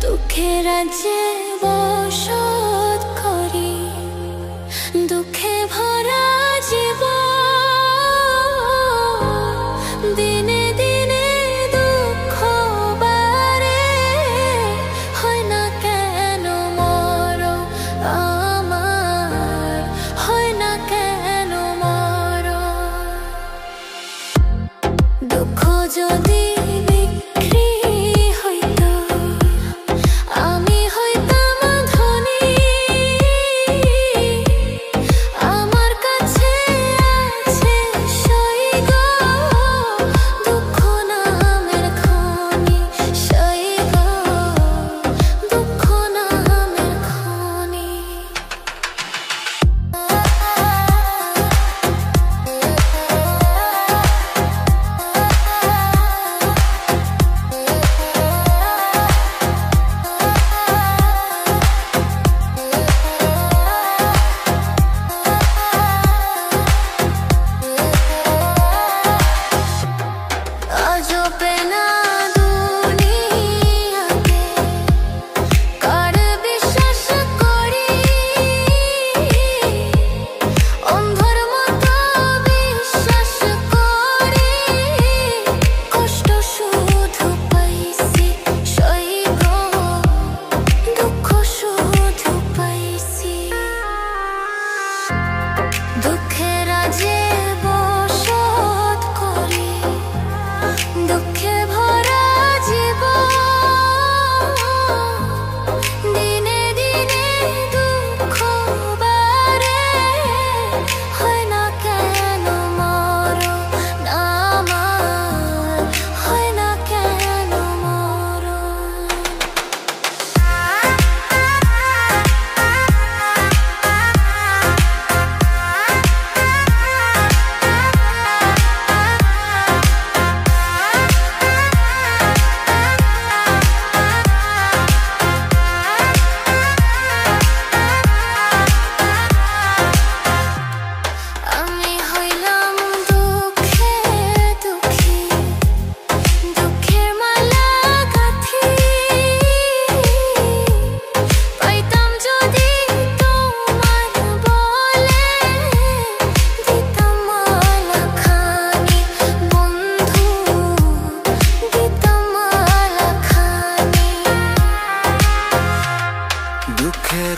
দুঃখের রাজ্যে বসত করি, দুঃখে ভরা জীবন। দিনে দিনে দুঃখ বাড়ে, হয় না কেন মরণ আমার, হয় না কেন মরণ। দুঃখ যদি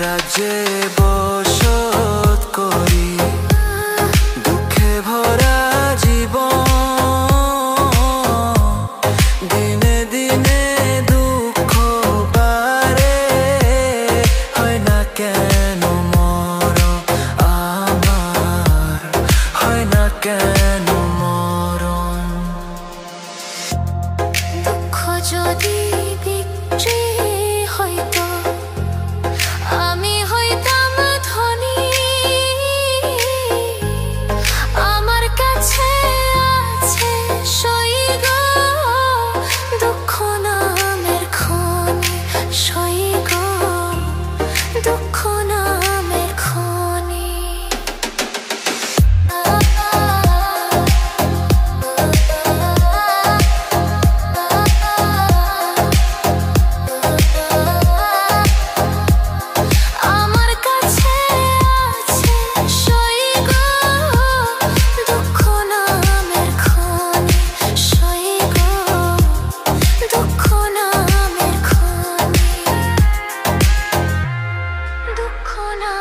রাজ্যে বসত করি, দুঃখে ভরা জীবন। দিনে দিনে দুঃখ বাড়ে, হয় না কেন মরণ আমার, হয় না কেন মরণ। দুঃখ যদি বিক্রি হইতো, আমি হইতাম ধনী। আমার কাছে আছে সই গো দুঃখ নামের খনি, সই গো দুঃখ নামের খনি। দুঃখ না